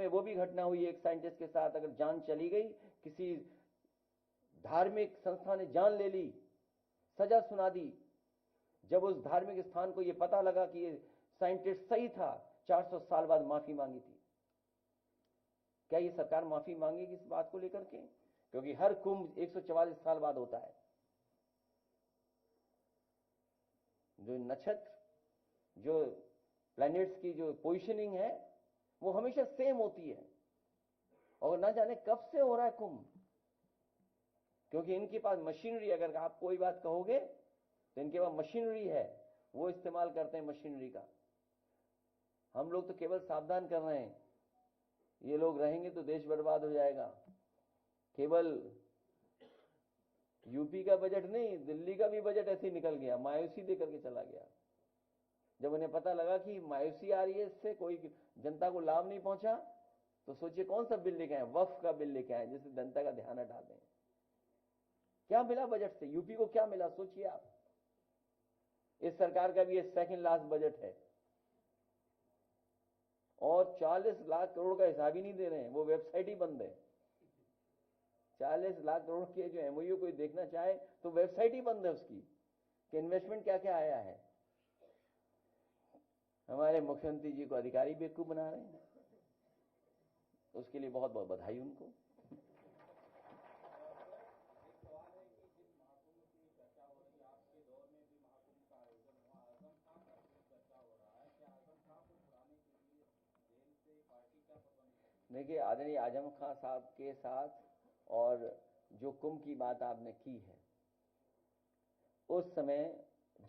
में वो भी घटना हुई एक साइंटिस्ट के साथ, अगर जान चली गई, किसी धार्मिक संस्था ने जान ले ली, सजा सुना दी। जब उस धार्मिक स्थान को यह पता लगा कि ये साइंटिस्ट सही था, 400 साल बाद माफी मांगी थी। क्या ये सरकार माफी मांगेगी इस बात को लेकर के? क्योंकि हर कुंभ 144 साल बाद होता है। जो नक्षत्र, जो प्लैनेट्स की जो पोजिशनिंग है वो हमेशा सेम होती है, और ना जाने कब से हो रहा है कुंभ। क्योंकि इनके पास मशीनरी, अगर आप कोई बात कहोगे तो इनके पास मशीनरी है, वो इस्तेमाल करते हैं मशीनरी का। हम लोग तो केवल सावधान कर रहे हैं, ये लोग रहेंगे तो देश बर्बाद हो जाएगा। केवल यूपी का बजट नहीं, दिल्ली का भी बजट ऐसे ही निकल गया, मायूसी देकर के चला गया। जब उन्हें पता लगा कि मायूसी आ रही है, इससे कोई जनता को लाभ नहीं पहुंचा, तो सोचिए कौन सा बिल लेके आए, वक्फ का बिल लेके आए, जिससे जनता का ध्यान हटा दें। क्या मिला बजट से? यूपी को क्या मिला, सोचिए आप। इस सरकार का भी ये सेकंड लास्ट बजट है, और 40 लाख करोड़ का हिसाब ही नहीं दे रहे हैं, वो वेबसाइट ही बंद है। 40 लाख करोड़ के जो एमओयू कोई देखना चाहे तो वेबसाइट ही बंद है उसकी, कि इन्वेस्टमेंट क्या क्या आया है। हमारे मुख्यमंत्री जी को अधिकारी बेवकूफ बना रहे हैं, उसके लिए बहुत बहुत बधाई उनको। देखिए, आदरणीय आजम खां साहब के साथ और जो कुंभ की बात आपने की है, उस समय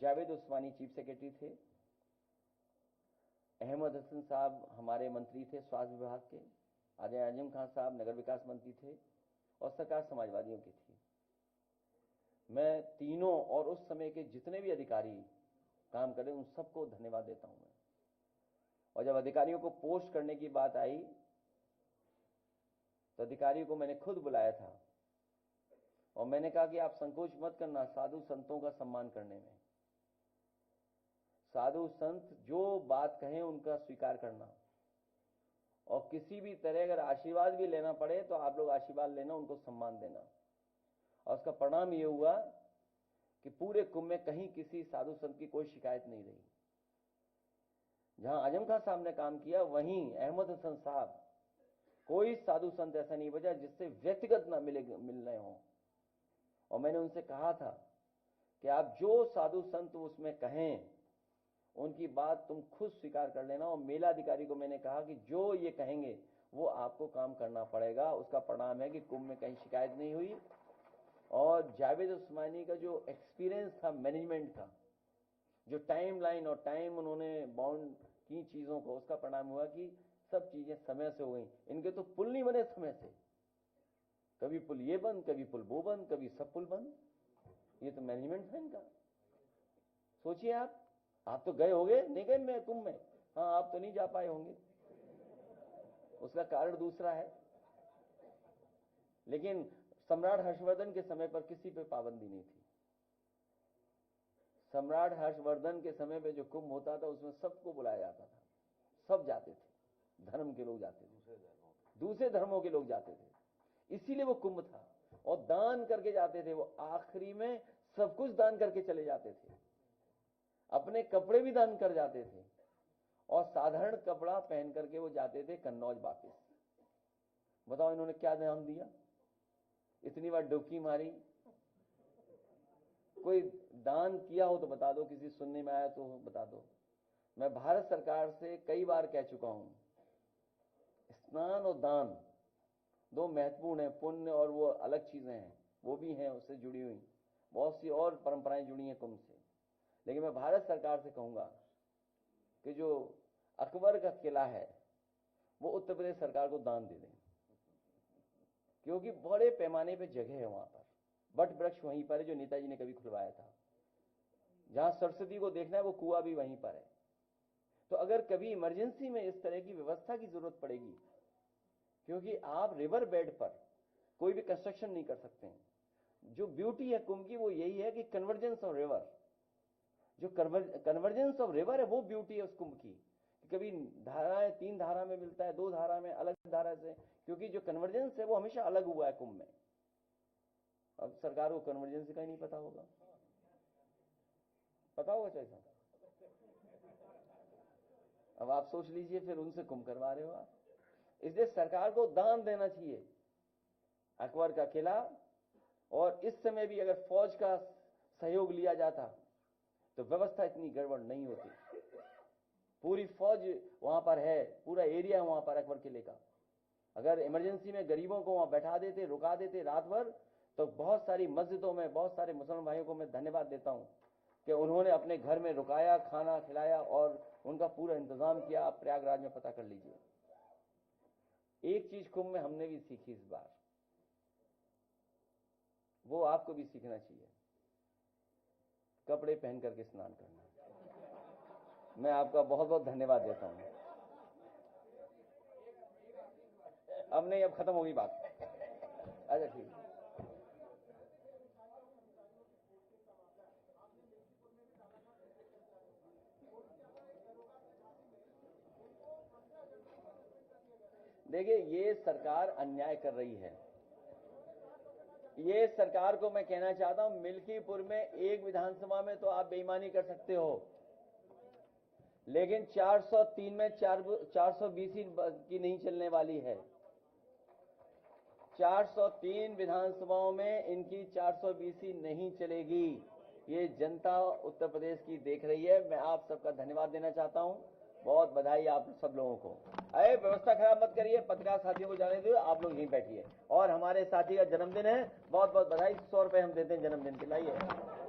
जावेद उस्मानी चीफ सेक्रेटरी थे, अहमद हसन साहब हमारे मंत्री थे स्वास्थ्य विभाग के, आदरणीय आजम खां साहब नगर विकास मंत्री थे, और सरकार समाजवादियों की थी। मैं तीनों और उस समय के जितने भी अधिकारी काम करे उन सबको धन्यवाद देता हूं मैं। और जब अधिकारियों को पोस्ट करने की बात आई तो अधिकारियों को मैंने खुद बुलाया था, और मैंने कहा कि आप संकोच मत करना साधु संतों का सम्मान करने में। साधु संत जो बात कहें उनका स्वीकार करना, और किसी भी तरह अगर आशीर्वाद भी लेना पड़े तो आप लोग आशीर्वाद लेना, उनको सम्मान देना। और उसका परिणाम यह हुआ कि पूरे कुंभ में कहीं किसी साधु संत की कोई शिकायत नहीं रही। जहां आजम खां साहब ने काम किया, वहीं अहमद हसन साहब, कोई साधु संत ऐसा नहीं बचा जिससे व्यक्तिगत ना मिल रहे हों। और मैंने उनसे कहा था कि आप जो साधु संत उसमें कहें उनकी बात तुम खुद स्वीकार कर लेना। और मेला अधिकारी को मैंने कहा कि जो ये कहेंगे वो आपको काम करना पड़ेगा। उसका परिणाम है कि कुंभ में कहीं शिकायत नहीं हुई। और जावेद उस्मानी का जो एक्सपीरियंस था मैनेजमेंट का, जो टाइम लाइन और टाइम उन्होंने बाउंड की चीजों को, उसका परिणाम हुआ कि सब चीजें समय से हो गई। इनके तो पुल नहीं बने समय से, कभी पुल ये बंद, कभी पुल वो बंद, कभी सब पुल बंद। ये तो मैनेजमेंट था इनका। सोचिए आप तो गए होंगे, नहीं गए मैं कुंभ में? हाँ, आप तो नहीं जा पाए होंगे, उसका कारण दूसरा है। लेकिन सम्राट हर्षवर्धन के समय पर किसी पे पाबंदी नहीं थी। सम्राट हर्षवर्धन के समय पे जो कुंभ होता था उसमें सबको बुलाया जाता था, सब जाते थे, धर्म के लोग जाते थे, दूसरे धर्मों के लोग जाते थे, इसीलिए वो कुंभ था। और दान करके जाते थे, वो आखिरी में सब कुछ दान करके चले जाते थे, अपने कपड़े भी दान कर जाते थे, और साधारण कपड़ा पहन करके वो जाते थे कन्नौज वापस। बताओ इन्होंने क्या ध्यान दिया? इतनी बार डुबकी मारी। कोई दान किया हो तो बता दो, किसी सुनने में आया तो बता दो। मैं भारत सरकार से कई बार कह चुका हूं, स्नान और दान दो महत्वपूर्ण है। पुण्य और वो अलग चीजें हैं, वो भी हैं उससे जुड़ी हुई, बहुत सी और परंपराएं जुड़ी हैं कुंभ से। लेकिन मैं भारत सरकार से कहूंगा कि जो अकबर का किला है वो उत्तर प्रदेश सरकार को दान दे दें, क्योंकि बड़े पैमाने पे जगह है वहां पर। बट वृक्ष वहीं पर है जो नेताजी ने कभी खुलवाया था। जहां सरस्वती को देखना है वो कुआं भी वहीं पर है। तो अगर कभी इमरजेंसी में इस तरह की व्यवस्था की जरूरत पड़ेगी, क्योंकि आप रिवर बेड पर कोई भी कंस्ट्रक्शन नहीं कर सकते हैं। जो ब्यूटी है कुंभ की वो यही है कि कन्वर्जेंस ऑफ रिवर, जो कन्वर्जेंस ऑफ रिवर है वो ब्यूटी है उस कुंभ की, कभी धाराएं 3 धारा में मिलता है, 2 धारा में, अलग धारा से, क्योंकि जो कन्वर्जेंस है वो हमेशा अलग हुआ है कुंभ में। अब सरकार को कन्वर्जेंस का ही नहीं पता होगा, पता होगा कैसा? अब आप सोच लीजिए, फिर उनसे कुंभ करवा रहे हो आप। इसलिए सरकार को दान देना चाहिए अकबर का किला, और इस समय भी अगर फौज का सहयोग लिया जाता तो व्यवस्था इतनी गड़बड़ नहीं होती। पूरी फौज वहां पर है, पूरा एरिया वहां पर अकबर किले का। अगर इमरजेंसी में गरीबों को वहां बैठा देते, रुका देते रात भर, तो बहुत सारी मस्जिदों में बहुत सारे मुसलमान भाइयों को मैं धन्यवाद देता हूं कि उन्होंने अपने घर में रुकाया, खाना खिलाया और उनका पूरा इंतजाम किया। आप प्रयागराज में पता कर लीजिए। एक चीज कुंभ में हमने भी सीखी इस बार, वो आपको भी सीखना चाहिए, कपड़े पहन करके स्नान करना। मैं आपका बहुत बहुत धन्यवाद देता हूं। अब नहीं, अब खत्म होगी बात। अच्छा ठीक है। देखिए, ये सरकार अन्याय कर रही है। ये सरकार को मैं कहना चाहता हूं, मिल्कीपुर में एक विधानसभा में तो आप बेईमानी कर सकते हो, लेकिन 403 में 420 की नहीं चलने वाली है। 403 विधानसभाओं में इनकी 420 नहीं चलेगी। ये जनता उत्तर प्रदेश की देख रही है। मैं आप सबका धन्यवाद देना चाहता हूं, बहुत बधाई आप सब लोगों को। अरे व्यवस्था खराब मत करिए, पत्रकार साथियों को जाने दो, आप लोग यहीं बैठिए। और हमारे साथी का जन्मदिन है, बहुत बहुत बधाई। 100 रुपए हम देते हैं जन्मदिन के। लाइए।